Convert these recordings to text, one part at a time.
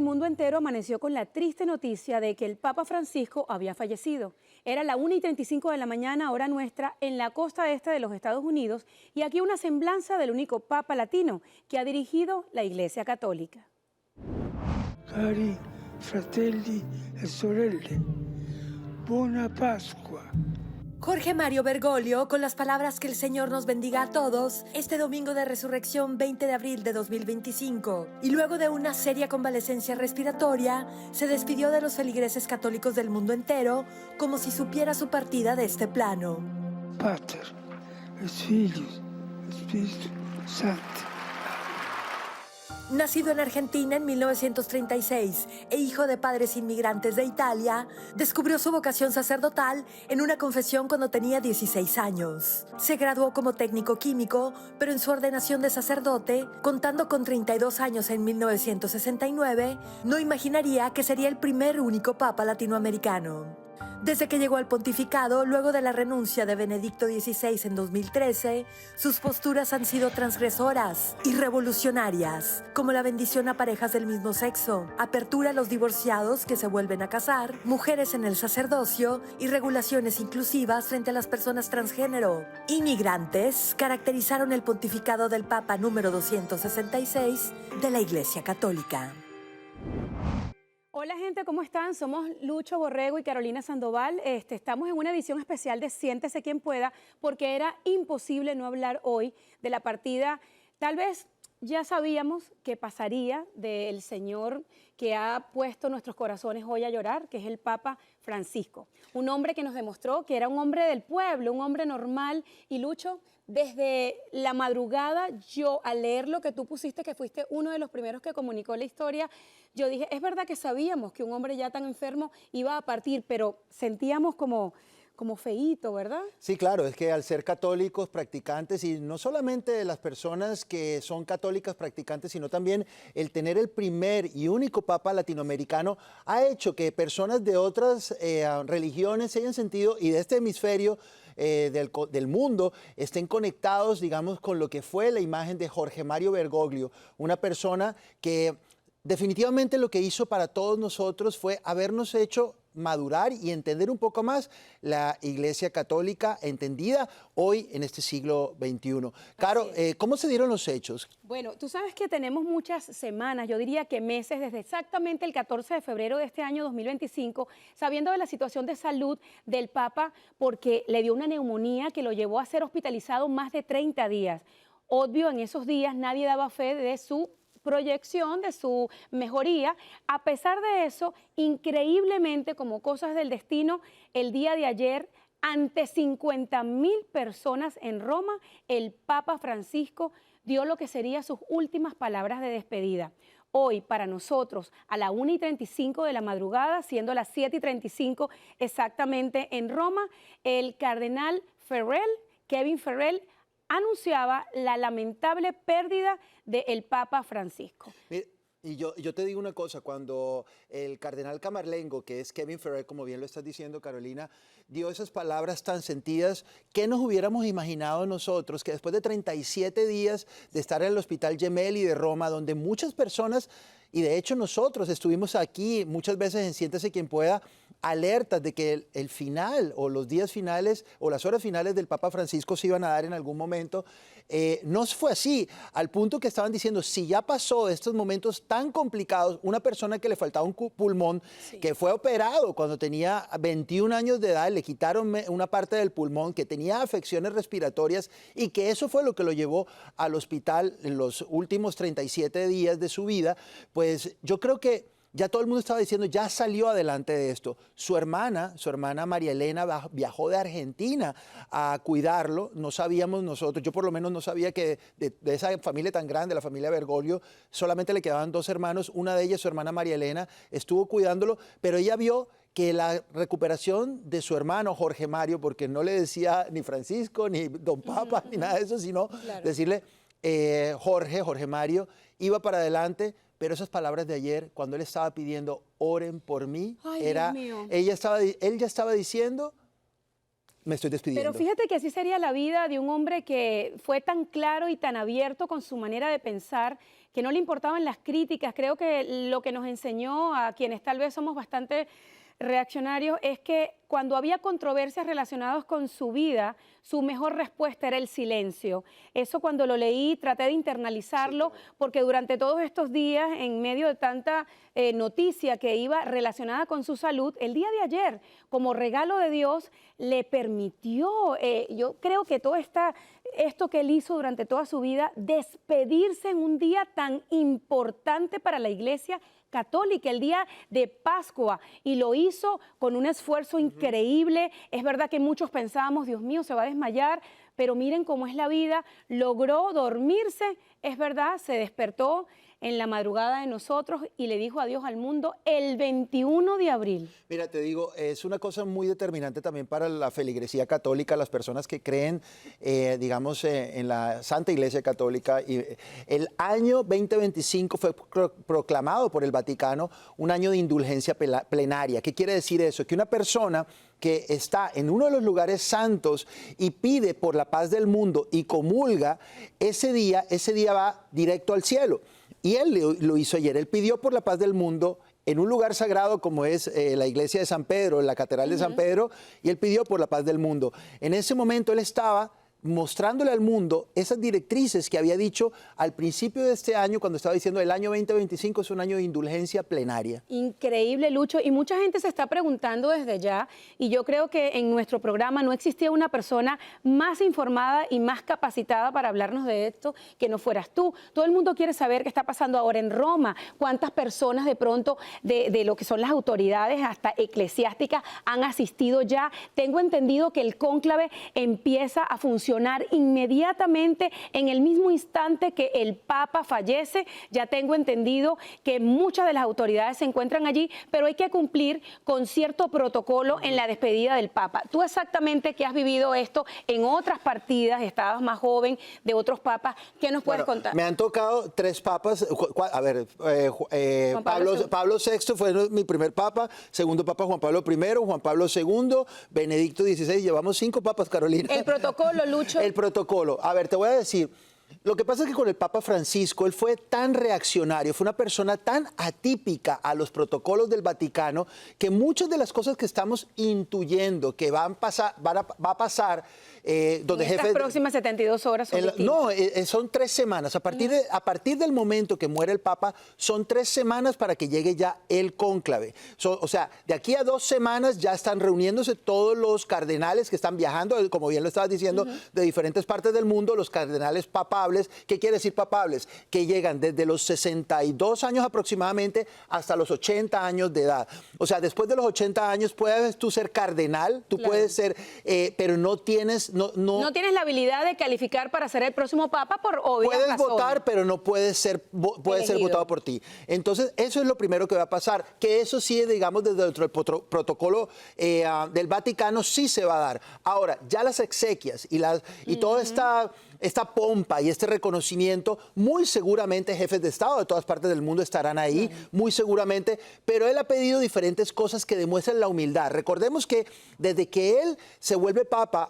mundo entero amaneció con la triste noticia de que el Papa Francisco había fallecido. Era la 1:35 de la mañana, hora nuestra, en la costa este de los Estados Unidos, y aquí una semblanza del único Papa latino que ha dirigido la Iglesia Católica. Cari fratelli e sorelle, buona Pasqua. Jorge Mario Bergoglio, con las palabras que el Señor nos bendiga a todos, este domingo de resurrección 20 de abril de 2025, y luego de una seria convalecencia respiratoria, se despidió de los feligreses católicos del mundo entero como si supiera su partida de este plano. Pater, et Filius, et Spiritus Sancti. Nacido en Argentina en 1936 e hijo de padres inmigrantes de Italia, descubrió su vocación sacerdotal en una confesión cuando tenía 16 años. Se graduó como técnico químico, pero en su ordenación de sacerdote, contando con 32 años en 1969, no imaginaría que sería el primer único papa latinoamericano. Desde que llegó al pontificado, luego de la renuncia de Benedicto XVI en 2013, sus posturas han sido transgresoras y revolucionarias, como la bendición a parejas del mismo sexo, apertura a los divorciados que se vuelven a casar, mujeres en el sacerdocio y regulaciones inclusivas frente a las personas transgénero. Inmigrantes caracterizaron el pontificado del Papa número 266 de la Iglesia Católica. Hola gente, ¿cómo están? Somos Lucho Borrego y Carolina Sandoval. Estamos en una edición especial de Siéntese quien pueda, porque era imposible no hablar hoy de la partida. Tal vez ya sabíamos que pasaría del Señor que ha puesto nuestros corazones hoy a llorar, que es el Papa Francisco. Un hombre que nos demostró que era un hombre del pueblo, un hombre normal. Y Lucho, desde la madrugada, yo al leer lo que tú pusiste, que fuiste uno de los primeros que comunicó la historia, yo dije, es verdad que sabíamos que un hombre ya tan enfermo iba a partir, pero sentíamos como feíto, ¿verdad? Sí, claro, es que al ser católicos practicantes, y no solamente las personas que son católicas practicantes, sino también el tener el primer y único papa latinoamericano, ha hecho que personas de otras religiones se hayan sentido, y de este hemisferio del mundo, estén conectados, digamos, con lo que fue la imagen de Jorge Mario Bergoglio, una persona que definitivamente lo que hizo para todos nosotros fue habernos hecho madurar y entender un poco más la Iglesia Católica entendida hoy en este siglo XXI. Caro, ¿cómo se dieron los hechos? Bueno, tú sabes que tenemos muchas semanas, yo diría que meses, desde exactamente el 14 de febrero de este año 2025, sabiendo de la situación de salud del Papa, porque le dio una neumonía que lo llevó a ser hospitalizado más de 30 días. Obvio, en esos días nadie daba fe de su proyección, de su mejoría. A pesar de eso, increíblemente, como cosas del destino, el día de ayer, ante 50.000 personas en Roma, el Papa Francisco dio lo que serían sus últimas palabras de despedida. Hoy, para nosotros, a la 1:35 de la madrugada, siendo las 7:35 exactamente en Roma, el cardenal Farrell, Kevin Farrell, anunciaba la lamentable pérdida del Papa Francisco. Y yo te digo una cosa, cuando el cardenal camarlengo, que es Kevin Farrell, como bien lo estás diciendo, Carolina, dio esas palabras tan sentidas, ¿qué nos hubiéramos imaginado nosotros que después de 37 días de estar en el Hospital Gemelli de Roma, donde muchas personas, y de hecho nosotros estuvimos aquí muchas veces en Siéntese quien pueda, alertas de que el final o los días finales o las horas finales del Papa Francisco se iban a dar en algún momento, no fue así, al punto que estaban diciendo, si ya pasó estos momentos tan complicados, una persona que le faltaba un pulmón, que fue operado cuando tenía 21 años de edad, le quitaron una parte del pulmón, que tenía afecciones respiratorias y que eso fue lo que lo llevó al hospital en los últimos 37 días de su vida, pues yo creo que ya todo el mundo estaba diciendo, ya salió adelante de esto. Su hermana María Elena, viajó de Argentina a cuidarlo. No sabíamos nosotros, yo por lo menos no sabía que de esa familia tan grande, la familia Bergoglio, solamente le quedaban 2 hermanos. Una de ellas, su hermana María Elena, estuvo cuidándolo, pero ella vio que la recuperación de su hermano Jorge Mario, porque no le decía ni Francisco, ni Don Papa, ni nada de eso, sino decirle Jorge Mario, iba para adelante. Pero esas palabras de ayer, cuando él estaba pidiendo, oren por mí, Ay, Dios mío. él ya estaba diciendo, me estoy despidiendo. Pero fíjate que así sería la vida de un hombre que fue tan claro y tan abierto con su manera de pensar, que no le importaban las críticas. Creo que lo que nos enseñó a quienes tal vez somos bastante reaccionarios es que cuando había controversias relacionadas con su vida, su mejor respuesta era el silencio. Eso cuando lo leí traté de internalizarlo, porque durante todos estos días, en medio de tanta noticia que iba relacionada con su salud, el día de ayer, como regalo de Dios, le permitió, yo creo que todo esto que él hizo durante toda su vida, despedirse en un día tan importante para la Iglesia católica, el día de Pascua, y lo hizo con un esfuerzo increíble. Es verdad que muchos pensábamos, Dios mío, se va a desmayar, pero miren cómo es la vida, logró dormirse, es verdad, se despertó en la madrugada de nosotros y le dijo adiós al mundo el 21 de abril. Mira, te digo, es una cosa muy determinante también para la feligresía católica, las personas que creen, digamos, en la Santa Iglesia Católica. Y el año 2025 fue proclamado por el Vaticano un año de indulgencia plenaria. ¿Qué quiere decir eso? Que una persona que está en uno de los lugares santos y pide por la paz del mundo y comulga, ese día va directo al cielo. Y él lo hizo ayer, él pidió por la paz del mundo en un lugar sagrado como es la iglesia de San Pedro, la catedral de San Pedro, y él pidió por la paz del mundo. En ese momento él estaba mostrándole al mundo esas directrices que había dicho al principio de este año, cuando estaba diciendo el año 2025 es un año de indulgencia plenaria. Increíble, Lucho, y mucha gente se está preguntando desde ya, y yo creo que en nuestro programa no existía una persona más informada y más capacitada para hablarnos de esto que no fueras tú. Todo el mundo quiere saber qué está pasando ahora en Roma, cuántas personas de pronto de lo que son las autoridades hasta eclesiásticas han asistido ya. Tengo entendido que el cónclave empieza a funcionar inmediatamente en el mismo instante que el Papa fallece. Ya tengo entendido que muchas de las autoridades se encuentran allí, pero hay que cumplir con cierto protocolo en la despedida del Papa. Tú exactamente que has vivido esto en otras partidas, estabas más joven, de otros papas, ¿qué nos puedes contar? Me han tocado 3 papas, a ver, Pablo VI fue mi primer papa, segundo papa Juan Pablo I, Juan Pablo II, Benedicto XVI, llevamos 5 papas, Carolina. El protocolo, Lucho. El protocolo. A ver, te voy a decir, lo que pasa es que con el Papa Francisco, él fue tan reaccionario, fue una persona tan atípica a los protocolos del Vaticano, que muchas de las cosas que estamos intuyendo que va a pasar, donde estas próximas 72 horas son distintas. son 3 semanas. A partir del momento que muere el Papa, son 3 semanas para que llegue ya el cónclave. O sea, de aquí a 2 semanas ya están reuniéndose todos los cardenales que están viajando, como bien lo estabas diciendo, de diferentes partes del mundo, los cardenales papables. ¿Qué quiere decir papables? Que llegan desde los 62 años aproximadamente hasta los 80 años de edad. O sea, después de los 80 años puedes tú ser cardenal, tú puedes ser, pero no tienes... No tienes la habilidad de calificar para ser el próximo papa por obvias razones. Puedes votar, pero no puedes ser votado por ti. Entonces, eso es lo primero que va a pasar. Que eso sí, digamos, desde el protocolo del Vaticano sí se va a dar. Ahora, ya las exequias y toda esta pompa y este reconocimiento, muy seguramente jefes de Estado de todas partes del mundo estarán ahí, muy seguramente, pero él ha pedido diferentes cosas que demuestran la humildad. Recordemos que desde que él se vuelve papa,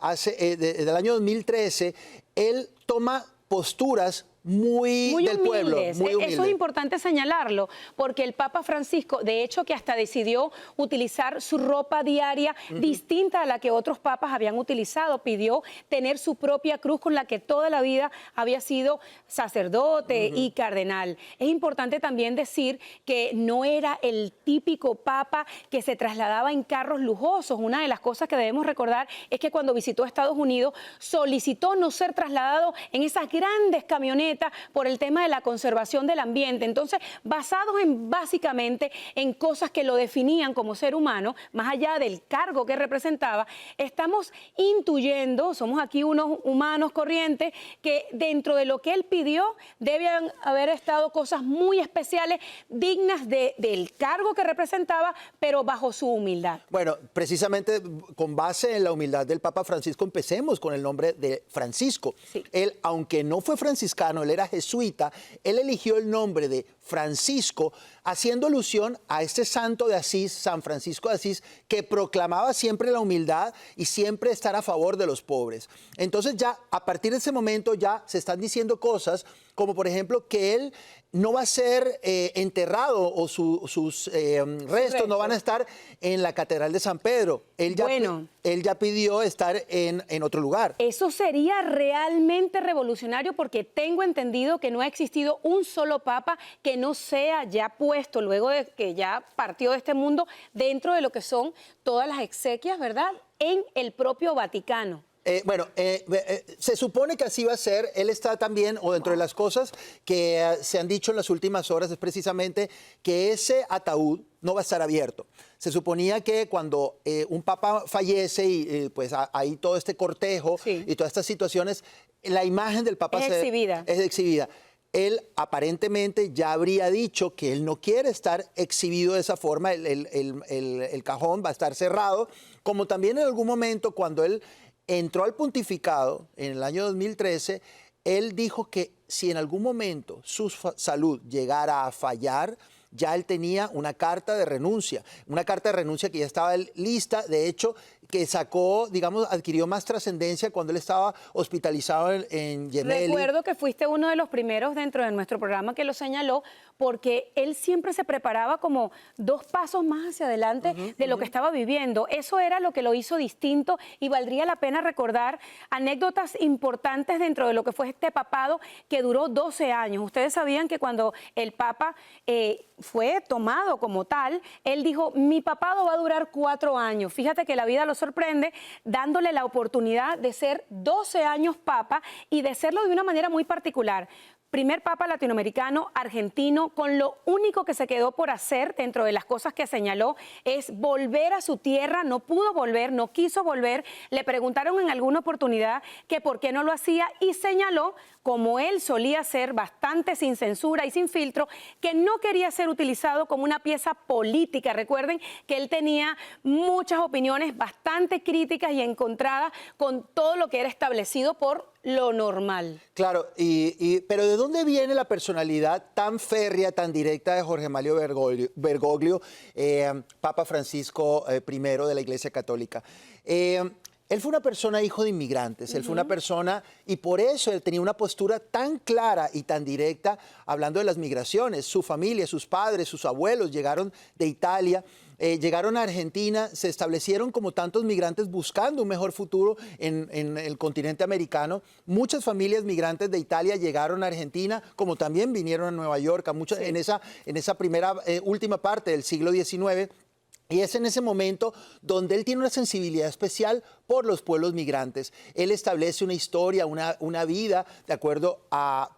desde el año 2013, él toma posturas muy del pueblo, muy humilde. Eso es importante señalarlo, porque el Papa Francisco, de hecho, que hasta decidió utilizar su ropa diaria distinta a la que otros papas habían utilizado. Pidió tener su propia cruz con la que toda la vida había sido sacerdote y cardenal. Es importante también decir que no era el típico papa que se trasladaba en carros lujosos. Una de las cosas que debemos recordar es que cuando visitó Estados Unidos solicitó no ser trasladado en esas grandes camionetas por el tema de la conservación del ambiente. Entonces, basados básicamente en cosas que lo definían como ser humano, más allá del cargo que representaba, estamos intuyendo, somos aquí unos humanos corrientes, que dentro de lo que él pidió debían haber estado cosas muy especiales, dignas del cargo que representaba, pero bajo su humildad. Bueno, precisamente con base en la humildad del Papa Francisco, empecemos con el nombre de Francisco. Sí. Él, aunque no fue franciscano, él era jesuita, él eligió el nombre de Francisco, haciendo alusión a este santo de Asís, San Francisco de Asís, que proclamaba siempre la humildad y siempre estar a favor de los pobres. Entonces ya a partir de ese momento ya se están diciendo cosas como por ejemplo que él no va a ser enterrado o sus restos no van a estar en la Catedral de San Pedro. Él ya pidió estar en otro lugar. Eso sería realmente revolucionario porque tengo entendido que no ha existido un solo papa que no sea ya puesto, luego de que ya partió de este mundo, dentro de lo que son todas las exequias, ¿verdad?, en el propio Vaticano. Se supone que así va a ser. Él está también, o dentro de las cosas que se han dicho en las últimas horas, es precisamente que ese ataúd no va a estar abierto. Se suponía que cuando un papa fallece y pues hay todo este cortejo y todas estas situaciones, la imagen del papa es exhibida. Él aparentemente ya habría dicho que él no quiere estar exhibido de esa forma, el cajón va a estar cerrado, como también en algún momento cuando él entró al pontificado en el año 2013, él dijo que si en algún momento su salud llegara a fallar, ya él tenía una carta de renuncia que ya estaba lista, de hecho, que sacó, digamos, adquirió más trascendencia cuando él estaba hospitalizado en Gemelli. Recuerdo que fuiste uno de los primeros dentro de nuestro programa que lo señaló, porque él siempre se preparaba como 2 pasos más hacia adelante de lo que estaba viviendo. Eso era lo que lo hizo distinto y valdría la pena recordar anécdotas importantes dentro de lo que fue este papado que duró 12 años. Ustedes sabían que cuando el Papa fue tomado como tal, él dijo, mi papado va a durar 4 años. Fíjate que la vida lo sorprende dándole la oportunidad de ser 12 años papa y de serlo de una manera muy particular. Primer papa latinoamericano, argentino, con lo único que se quedó por hacer dentro de las cosas que señaló es volver a su tierra. No pudo volver, no quiso volver. Le preguntaron en alguna oportunidad que por qué no lo hacía y señaló, como él solía ser, bastante sin censura y sin filtro, que no quería ser utilizado como una pieza política. Recuerden que él tenía muchas opiniones bastante críticas y encontradas con todo lo que era establecido por lo normal. Claro, pero ¿de dónde viene la personalidad tan férrea, tan directa de Jorge Mario Bergoglio, Papa Francisco I de la Iglesia Católica? Él fue una persona hijo de inmigrantes, él fue una persona, y por eso él tenía una postura tan clara y tan directa hablando de las migraciones. Su familia, sus padres, sus abuelos llegaron de Italia, llegaron a Argentina, se establecieron como tantos migrantes buscando un mejor futuro en el continente americano. Muchas familias migrantes de Italia llegaron a Argentina, como también vinieron a Nueva York, en esa primera, última parte del siglo XIX. Y es en ese momento donde él tiene una sensibilidad especial por los pueblos migrantes. Él establece una historia, una vida, de acuerdo a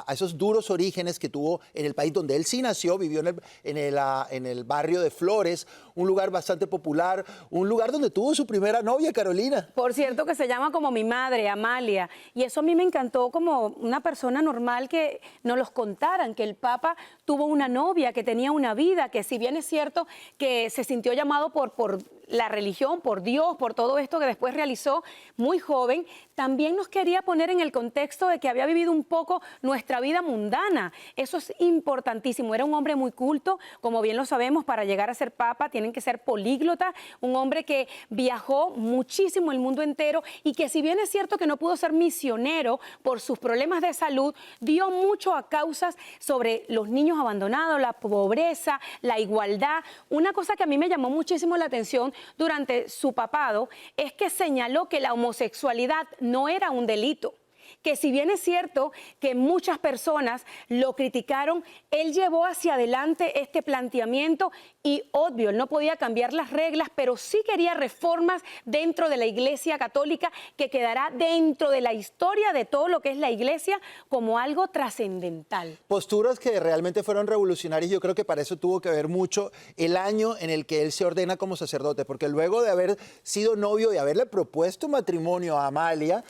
esos duros orígenes que tuvo en el país donde él sí nació, vivió en el barrio de Flores, un lugar bastante popular, un lugar donde tuvo su primera novia, Carolina. Por cierto, que se llama como mi madre, Amalia. Y eso a mí me encantó como una persona normal que nos los contaran, que el Papa tuvo una novia, que tenía una vida, que si bien es cierto que se sintió llamado por la religión, por Dios, por todo esto que después realizó muy joven, también nos quería poner en el contexto de que había vivido un poco nuestra vida mundana. Eso es importantísimo. Era un hombre muy culto, como bien lo sabemos, para llegar a ser papa tienen que ser políglotas, un hombre que viajó muchísimo el mundo entero y que si bien es cierto que no pudo ser misionero por sus problemas de salud, dio mucho a causas sobre los niños abandonados, la pobreza, la igualdad. Una cosa que a mí me llamó muchísimo la atención durante su papado es que señaló que la homosexualidad no era un delito, que si bien es cierto que muchas personas lo criticaron, él llevó hacia adelante este planteamiento y obvio, él no podía cambiar las reglas, pero sí quería reformas dentro de la Iglesia Católica que quedará dentro de la historia de todo lo que es la Iglesia como algo trascendental. Posturas que realmente fueron revolucionarias. Yo creo que para eso tuvo que ver mucho el año en el que él se ordena como sacerdote, porque luego de haber sido novio y haberle propuesto matrimonio a Amalia,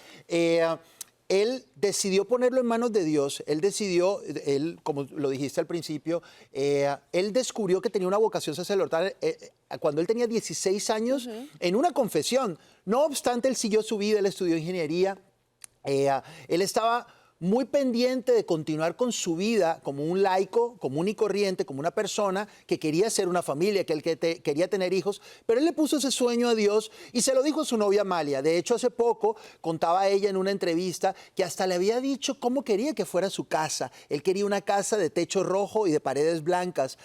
él decidió ponerlo en manos de Dios. Él, como lo dijiste al principio, él descubrió que tenía una vocación sacerdotal cuando él tenía 16 años en una confesión. No obstante, él siguió su vida, él estudió ingeniería, él estaba muy pendiente de continuar con su vida como un laico, común y corriente, como una persona que quería ser una familia, quería tener hijos, pero él le puso ese sueño a Dios y se lo dijo a su novia Amalia. De hecho, hace poco contaba ella en una entrevista que hasta le había dicho cómo quería que fuera su casa. Él quería una casa de techo rojo y de paredes blancas.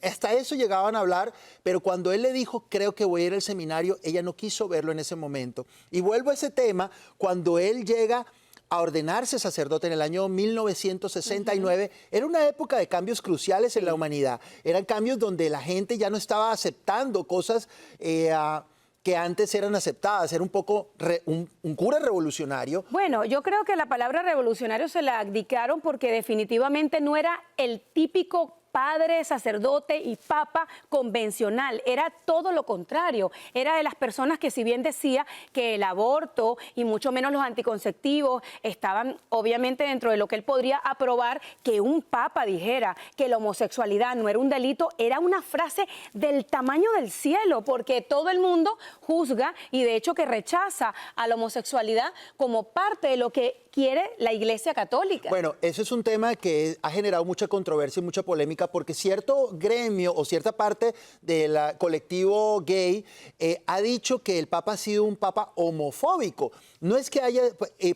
Hasta eso llegaban a hablar, pero cuando él le dijo, creo que voy a ir al seminario, ella no quiso verlo en ese momento. Y vuelvo a ese tema, cuando él llega a ordenarse sacerdote en el año 1969, era una época de cambios cruciales en la humanidad. Eran cambios donde la gente ya no estaba aceptando cosas que antes eran aceptadas. Era un poco un cura revolucionario. Bueno, yo creo que la palabra revolucionario se la abdicaron porque definitivamente no era el típico padre, sacerdote y papa convencional, era todo lo contrario, era de las personas que si bien decía que el aborto y mucho menos los anticonceptivos estaban obviamente dentro de lo que él podría aprobar, que un papa dijera que la homosexualidad no era un delito, era una frase del tamaño del cielo, porque todo el mundo juzga y de hecho que rechaza a la homosexualidad como parte de lo que quiere la Iglesia Católica. Bueno, ese es un tema que ha generado mucha controversia y mucha polémica porque cierto gremio o cierta parte del colectivo gay ha dicho que el Papa ha sido un Papa homofóbico. No es que haya,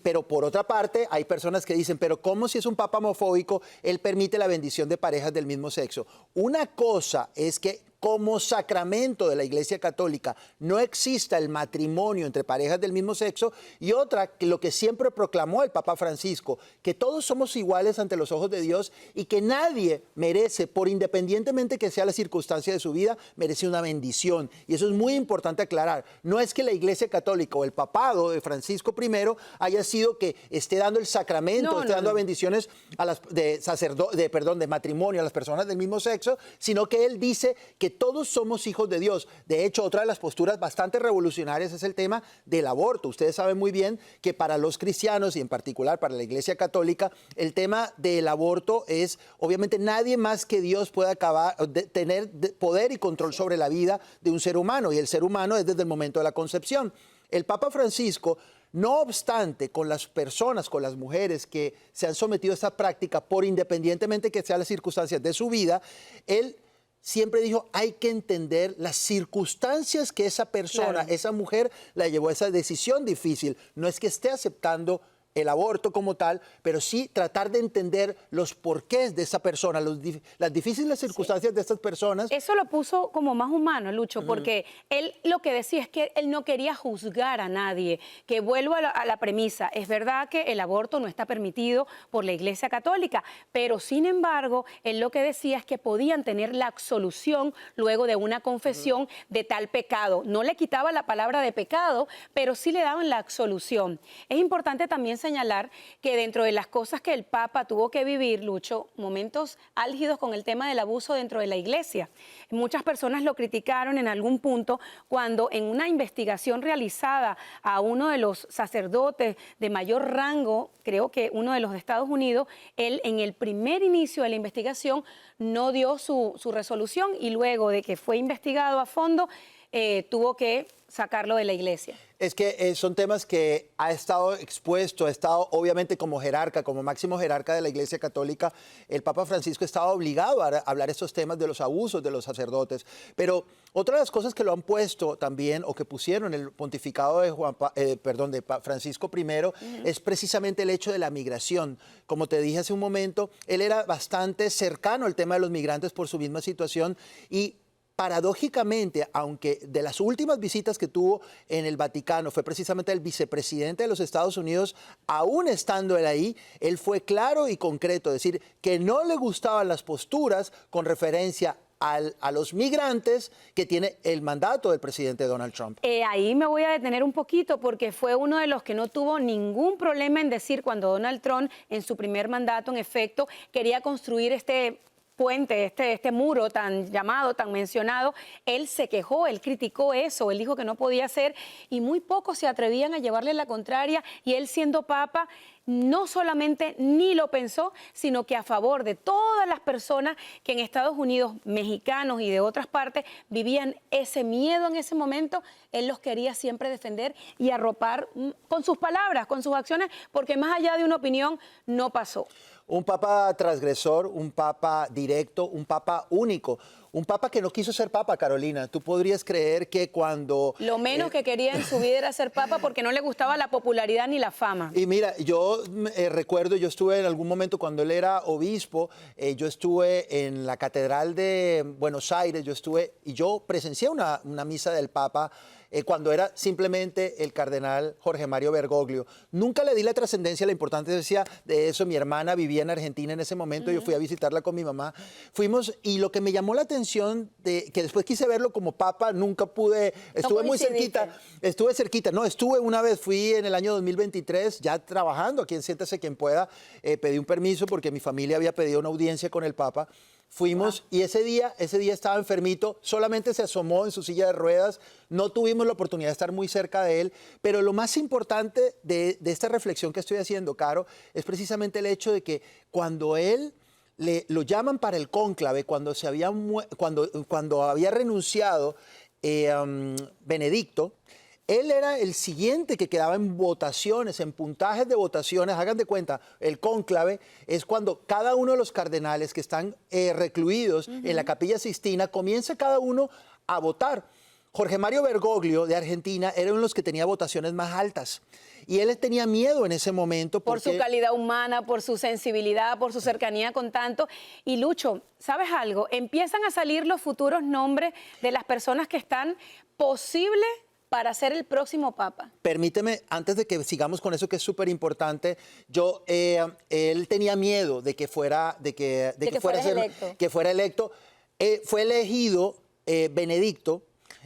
pero por otra parte hay personas que dicen, pero ¿cómo si es un Papa homofóbico, él permite la bendición de parejas del mismo sexo? Una cosa es que como sacramento de la Iglesia Católica no exista el matrimonio entre parejas del mismo sexo, y otra, que lo que siempre proclamó el Papa Francisco, que todos somos iguales ante los ojos de Dios y que nadie merece, por independientemente que sea la circunstancia de su vida, merece una bendición. Y eso es muy importante aclarar. No es que la Iglesia Católica o el papado de Francisco I haya sido que esté dando el sacramento, esté dando bendiciones a las de matrimonio a las personas del mismo sexo, sino que él dice que todos somos hijos de Dios. De hecho, otra de las posturas bastante revolucionarias es el tema del aborto. Ustedes saben muy bien que para los cristianos y en particular para la Iglesia Católica, el tema del aborto es, obviamente, nadie más que Dios puede tener poder y control sobre la vida de un ser humano, y el ser humano es desde el momento de la concepción. El Papa Francisco, no obstante, con las personas, con las mujeres que se han sometido a esta práctica, por independientemente que sean las circunstancias de su vida, él siempre dijo, hay que entender las circunstancias que esa persona, esa mujer, la llevó a esa decisión difícil. No es que esté aceptando el aborto como tal, pero sí tratar de entender los porqués de esa persona, las difíciles circunstancias de estas personas. Eso lo puso como más humano, Lucho, porque él lo que decía es que él no quería juzgar a nadie, que vuelvo a la premisa, es verdad que el aborto no está permitido por la Iglesia Católica, pero sin embargo, él lo que decía es que podían tener la absolución luego de una confesión de tal pecado. No le quitaba la palabra de pecado, pero sí le daban la absolución. Es importante también señalar que dentro de las cosas que el Papa tuvo que vivir, Lucho, momentos álgidos con el tema del abuso dentro de la Iglesia. Muchas personas lo criticaron en algún punto cuando en una investigación realizada a uno de los sacerdotes de mayor rango, creo que uno de los de Estados Unidos, él en el primer inicio de la investigación no dio su resolución y luego de que fue investigado a fondo, tuvo que sacarlo de la Iglesia. Es que son temas que ha estado expuesto, ha estado obviamente como jerarca, como máximo jerarca de la Iglesia Católica, el Papa Francisco estaba obligado a hablar estos temas de los abusos de los sacerdotes. Pero otra de las cosas que lo han puesto también, o que pusieron en el pontificado de Francisco I, es precisamente el hecho de la migración. Como te dije hace un momento, él era bastante cercano al tema de los migrantes por su misma situación y paradójicamente, aunque de las últimas visitas que tuvo en el Vaticano fue precisamente el vicepresidente de los Estados Unidos, aún estando él ahí, él fue claro y concreto, decir que no le gustaban las posturas con referencia a los migrantes que tiene el mandato del presidente Donald Trump. Ahí me voy a detener un poquito porque fue uno de los que no tuvo ningún problema en decir cuando Donald Trump en su primer mandato, en efecto, quería construir este puente, este muro tan llamado, tan mencionado, él se quejó, él criticó eso, él dijo que no podía ser y muy pocos se atrevían a llevarle la contraria y él siendo papa no solamente ni lo pensó, sino que a favor de todas las personas que en Estados Unidos, mexicanos y de otras partes, vivían ese miedo en ese momento, él los quería siempre defender y arropar con sus palabras, con sus acciones, porque más allá de una opinión, no pasó. Un papa transgresor, un papa directo, un papa único, un papa que no quiso ser papa, Carolina. Tú podrías creer que cuando... Lo menos que quería en su vida era ser papa porque no le gustaba la popularidad ni la fama. Y mira, yo recuerdo, yo estuve en algún momento cuando él era obispo, yo estuve en la Catedral de Buenos Aires, yo presencié una misa del Papa cuando era simplemente el cardenal Jorge Mario Bergoglio. Nunca le di la trascendencia, la importancia de eso. Mi hermana vivía en Argentina en ese momento, yo fui a visitarla con mi mamá. Fuimos, y lo que me llamó la atención, que después quise verlo como papa, nunca pude, estuve muy cerquita, estuve una vez, fui en el año 2023, ya trabajando aquí en Siéntese Quien Pueda, pedí un permiso porque mi familia había pedido una audiencia con el Papa. Fuimos y ese día estaba enfermito, solamente se asomó en su silla de ruedas, no tuvimos la oportunidad de estar muy cerca de él, pero lo más importante de esta reflexión que estoy haciendo, Caro, es precisamente el hecho de que cuando él lo llaman para el cónclave, cuando había renunciado Benedicto, él era el siguiente que quedaba en votaciones, en puntajes de votaciones. Hagan de cuenta, el cónclave es cuando cada uno de los cardenales que están recluidos en la Capilla Sixtina comienza cada uno a votar. Jorge Mario Bergoglio de Argentina era uno de los que tenía votaciones más altas. Y él tenía miedo en ese momento. Por su calidad humana, por su sensibilidad, por su cercanía con tanto. Y Lucho, ¿sabes algo? Empiezan a salir los futuros nombres de las personas que están posibles para ser el próximo papa. Permíteme, antes de que sigamos con eso que es súper importante, él tenía miedo de que fuera electo. Fue elegido Benedicto,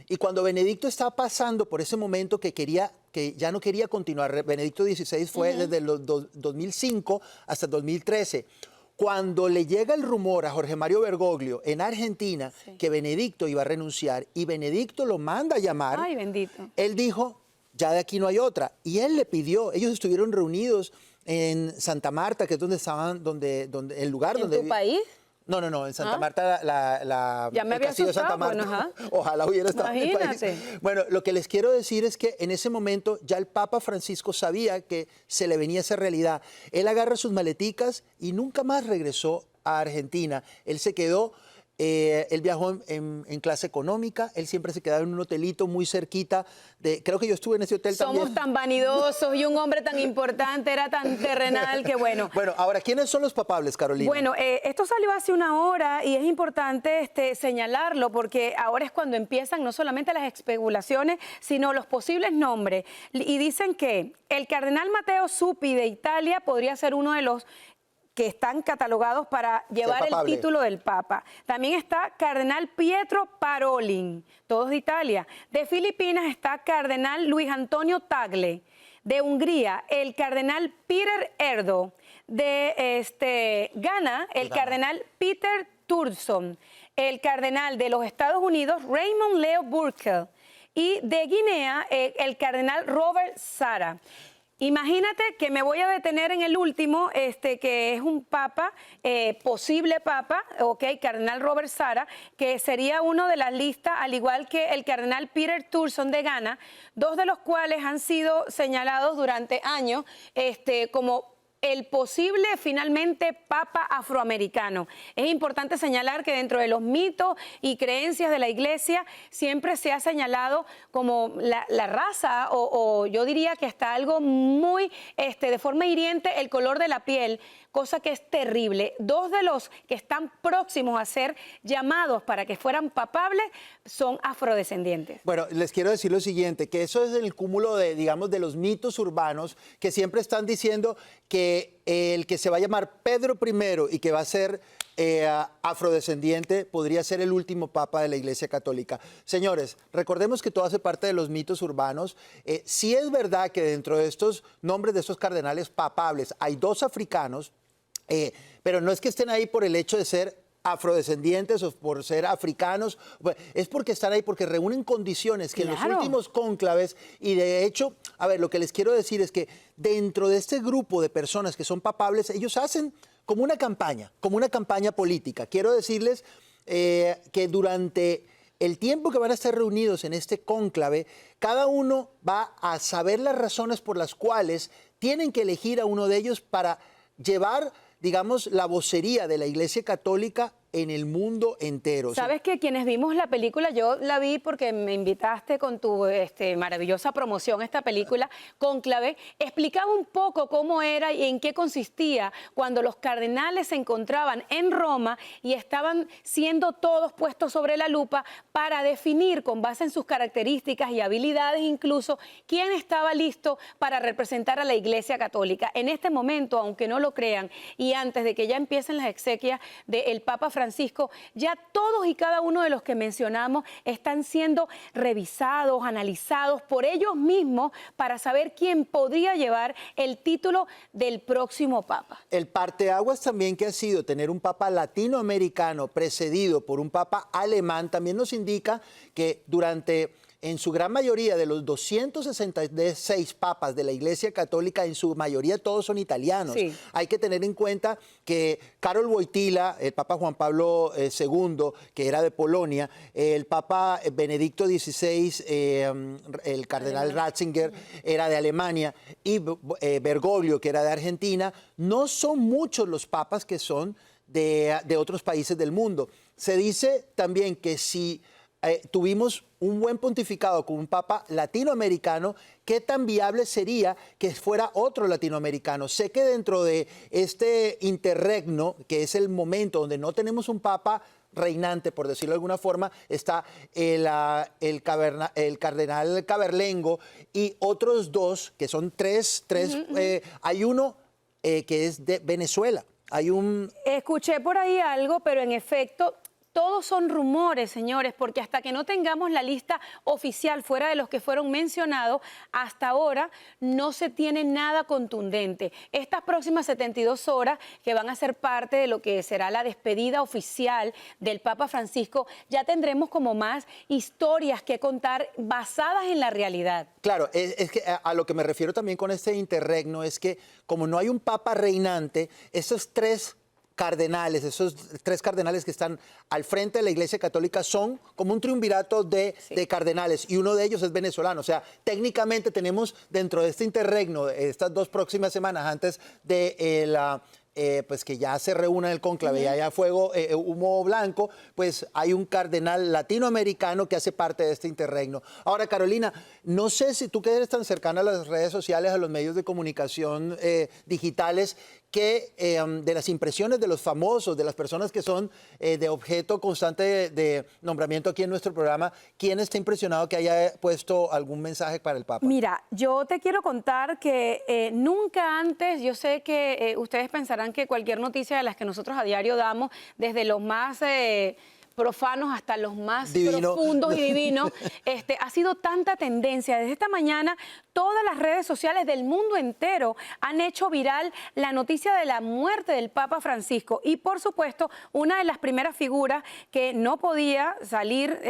y cuando Benedicto estaba pasando por ese momento que ya no quería continuar, Benedicto XVI fue desde el 2005 hasta el 2013. Cuando le llega el rumor a Jorge Mario Bergoglio en Argentina que Benedicto iba a renunciar y Benedicto lo manda a llamar, ay, bendito, él dijo, ya de aquí no hay otra. Y él le pidió, ellos estuvieron reunidos en Santa Marta, que es donde estaban, el lugar donde... ¿En tu país? No, en Santa Marta, ya me el había castillo de Santa asustado, Marta. bueno, Ojalá hubiera estado en mi país. Imagínate. Bueno, lo que les quiero decir es que en ese momento ya el Papa Francisco sabía que se le venía esa realidad. Él agarra sus maleticas y nunca más regresó a Argentina. Él se quedó, él viajó en clase económica, él siempre se quedaba en un hotelito muy cerquita creo que yo estuve en ese hotel también. Somos tan vanidosos y un hombre tan importante era tan terrenal que bueno. Bueno, ahora, ¿quiénes son los papables, Carolina? Bueno, esto salió hace una hora y es importante señalarlo porque ahora es cuando empiezan no solamente las especulaciones, sino los posibles nombres. Y dicen que el cardenal Matteo Zuppi de Italia podría ser uno de los que están catalogados para llevar el título del Papa. También está cardenal Pietro Parolin, todos de Italia. De Filipinas está cardenal Luis Antonio Tagle. De Hungría, el cardenal Peter Erdo. De Ghana, el cardenal Peter Turson. El cardenal de los Estados Unidos, Raymond Leo Burkle. Y de Guinea, el cardenal Robert Sara. Imagínate que me voy a detener en el último, que es un papa, posible papa, cardenal Robert Sara, que sería uno de las listas, al igual que el cardenal Peter Turson de Ghana, dos de los cuales han sido señalados durante años como el posible finalmente papa afroamericano. Es importante señalar que dentro de los mitos y creencias de la iglesia siempre se ha señalado como la raza o yo diría que hasta algo muy de forma hiriente el color de la piel, cosa que es terrible. Dos de los que están próximos a ser llamados para que fueran papables son afrodescendientes. Bueno, les quiero decir lo siguiente, que eso es el cúmulo de, digamos, de los mitos urbanos que siempre están diciendo que el que se va a llamar Pedro I y que va a ser afrodescendiente podría ser el último papa de la Iglesia Católica. Señores, recordemos que todo hace parte de los mitos urbanos. Sí es verdad que dentro de estos nombres de estos cardenales papables hay dos africanos, pero no es que estén ahí por el hecho de ser afrodescendientes o por ser africanos, es porque están ahí, porque reúnen condiciones que en los Claro. últimos cónclaves, y de hecho, a ver, lo que les quiero decir es que dentro de este grupo de personas que son papables, ellos hacen como una campaña política. Quiero decirles que durante el tiempo que van a estar reunidos en este cónclave, cada uno va a saber las razones por las cuales tienen que elegir a uno de ellos para llevar, digamos, la vocería de la Iglesia Católica en el mundo entero. Sabes que quienes vimos la película, yo la vi porque me invitaste con tu maravillosa promoción a esta película, Cónclave, explicaba un poco cómo era y en qué consistía cuando los cardenales se encontraban en Roma y estaban siendo todos puestos sobre la lupa para definir, con base en sus características y habilidades incluso, quién estaba listo para representar a la Iglesia Católica. En este momento, aunque no lo crean, y antes de que ya empiecen las exequias del Papa Francisco, ya todos y cada uno de los que mencionamos están siendo revisados, analizados por ellos mismos para saber quién podría llevar el título del próximo Papa. El parteaguas también que ha sido tener un papa latinoamericano precedido por un papa alemán también nos indica que en su gran mayoría de los 266 papas de la Iglesia Católica, en su mayoría todos son italianos. Sí. Hay que tener en cuenta que Karol Wojtyla, el Papa Juan Pablo II, que era de Polonia, el Papa Benedicto XVI, el Cardenal Ratzinger, era de Alemania, y Bergoglio, que era de Argentina. No son muchos los papas que son de otros países del mundo. Se dice también que si tuvimos un buen pontificado con un papa latinoamericano, ¿qué tan viable sería que fuera otro latinoamericano? Sé que dentro de este interregno, que es el momento donde no tenemos un papa reinante, por decirlo de alguna forma, está el cardenal Camerlengo y otros dos, que son tres. Hay uno que es de Venezuela. Escuché por ahí algo, pero en efecto, todos son rumores, señores, porque hasta que no tengamos la lista oficial fuera de los que fueron mencionados, hasta ahora no se tiene nada contundente. Estas próximas 72 horas, que van a ser parte de lo que será la despedida oficial del Papa Francisco, ya tendremos como más historias que contar basadas en la realidad. Claro, es que a lo que me refiero también con este interregno es que como no hay un papa reinante, esos tres cardenales que están al frente de la Iglesia Católica son como un triunvirato de cardenales, y uno de ellos es venezolano. O sea, técnicamente tenemos dentro de este interregno, estas 2 próximas semanas antes de pues que ya se reúna el cónclave y haya humo blanco, pues hay un cardenal latinoamericano que hace parte de este interregno. Ahora, Carolina, no sé si tú, que eres tan cercana a las redes sociales, a los medios de comunicación digitales, que de las impresiones de los famosos, de las personas que son de objeto constante de nombramiento aquí en nuestro programa, ¿quién está impresionado que haya puesto algún mensaje para el Papa? Mira, yo te quiero contar que nunca antes, yo sé que ustedes pensarán que cualquier noticia de las que nosotros a diario damos, desde los más profanos hasta los más profundos y divinos, ha sido tanta tendencia. Desde esta mañana, todas las redes sociales del mundo entero han hecho viral la noticia de la muerte del Papa Francisco. Y, por supuesto, una de las primeras figuras que no podía salir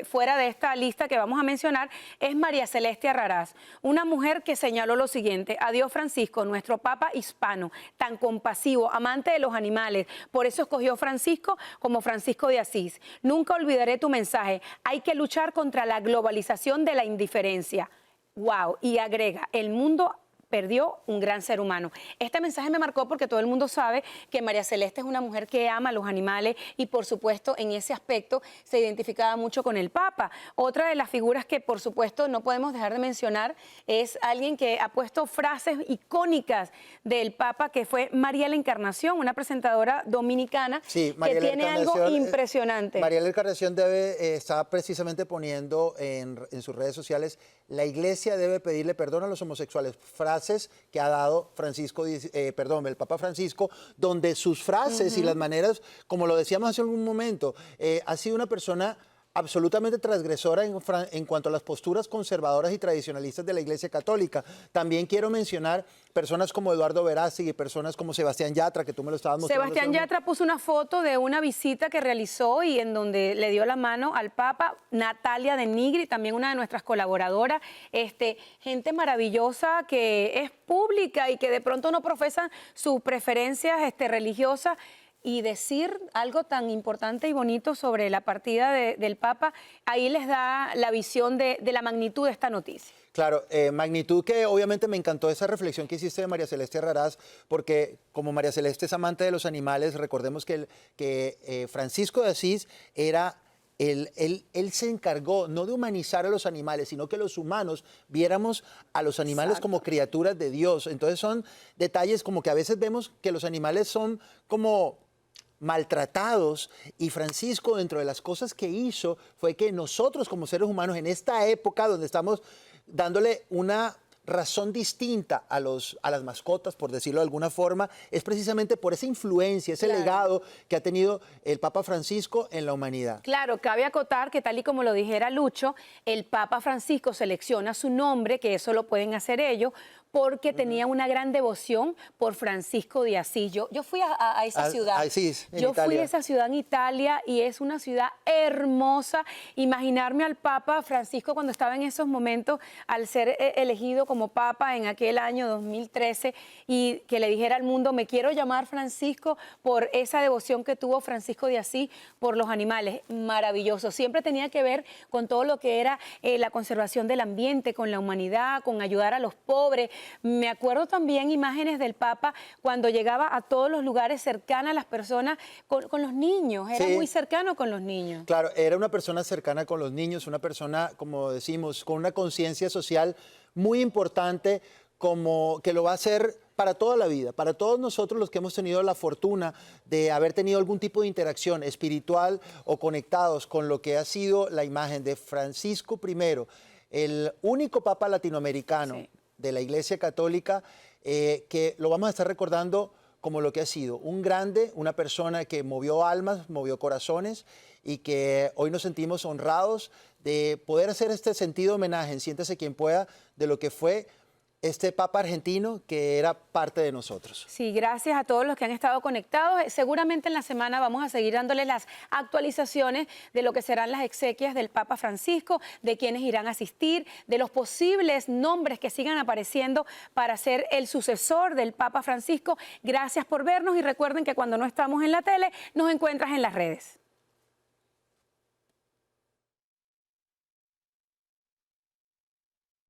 fuera de esta lista que vamos a mencionar es María Celeste Arrarás, una mujer que señaló lo siguiente: adiós Francisco, nuestro Papa hispano, tan compasivo, amante de los animales. Por eso escogió Francisco como Francisco de Asís. Nunca olvidaré tu mensaje. Hay que luchar contra la globalización de la indiferencia. Wow. Y agrega, el mundo perdió un gran ser humano. Este mensaje me marcó porque todo el mundo sabe que María Celeste es una mujer que ama a los animales y, por supuesto, en ese aspecto se identificaba mucho con el Papa. Otra de las figuras que, por supuesto, no podemos dejar de mencionar es alguien que ha puesto frases icónicas del Papa, que fue María la Encarnación, una presentadora dominicana que tiene algo impresionante. María la Encarnación está precisamente poniendo en sus redes sociales: la Iglesia debe pedirle perdón a los homosexuales. Frases que ha dado el Papa Francisco, donde sus frases y las maneras, como lo decíamos hace algún momento, ha sido una persona absolutamente transgresora en cuanto a las posturas conservadoras y tradicionalistas de la Iglesia Católica. También quiero mencionar personas como Eduardo Verástegui y personas como Sebastián Yatra, que tú me lo estabas mostrando. Sebastián Yatra puso una foto de una visita que realizó y en donde le dio la mano al Papa. Natalia de Nigri, también una de nuestras colaboradoras, gente maravillosa que es pública y que de pronto no profesan sus preferencias religiosas. Y decir algo tan importante y bonito sobre la partida del Papa, ahí les da la visión de la magnitud de esta noticia. Claro, magnitud que obviamente me encantó esa reflexión que hiciste de María Celeste Raraz, porque como María Celeste es amante de los animales, recordemos que Francisco de Asís era... Él se encargó no de humanizar a los animales, sino que los humanos viéramos a los animales como criaturas de Dios. Entonces son detalles como que a veces vemos que los animales son como maltratados, y Francisco, dentro de las cosas que hizo, fue que nosotros como seres humanos en esta época donde estamos dándole una razón distinta a las mascotas, por decirlo de alguna forma, es precisamente por esa influencia, ese legado que ha tenido el Papa Francisco en la humanidad. Claro, cabe acotar que tal y como lo dijera Lucho, el Papa Francisco selecciona su nombre, que eso lo pueden hacer ellos, porque tenía una gran devoción por Francisco de Asís. Yo fui a esa ciudad. Asís, en Yo Italia. fui a esa ciudad en Italia y es una ciudad hermosa. Imaginarme al Papa Francisco cuando estaba en esos momentos, al ser elegido como Papa en aquel año 2013, y que le dijera al mundo, me quiero llamar Francisco por esa devoción que tuvo Francisco de Asís por los animales. Maravilloso. Siempre tenía que ver con todo lo que era la conservación del ambiente, con la humanidad, con ayudar a los pobres. Me acuerdo también imágenes del Papa cuando llegaba a todos los lugares cercanos a las personas con los niños. Era muy cercano con los niños. Claro, era una persona cercana con los niños, una persona, como decimos, con una conciencia social muy importante, como que lo va a hacer para toda la vida, para todos nosotros los que hemos tenido la fortuna de haber tenido algún tipo de interacción espiritual o conectados con lo que ha sido la imagen de Francisco I, el único Papa latinoamericano de la Iglesia Católica, que lo vamos a estar recordando como lo que ha sido, un grande, una persona que movió almas, movió corazones, y que hoy nos sentimos honrados de poder hacer este sentido homenaje, en Siéntese Quien Pueda, de lo que fue este Papa argentino que era parte de nosotros. Sí, gracias a todos los que han estado conectados. Seguramente en la semana vamos a seguir dándoles las actualizaciones de lo que serán las exequias del Papa Francisco, de quienes irán a asistir, de los posibles nombres que sigan apareciendo para ser el sucesor del Papa Francisco. Gracias por vernos y recuerden que cuando no estamos en la tele, nos encuentras en las redes.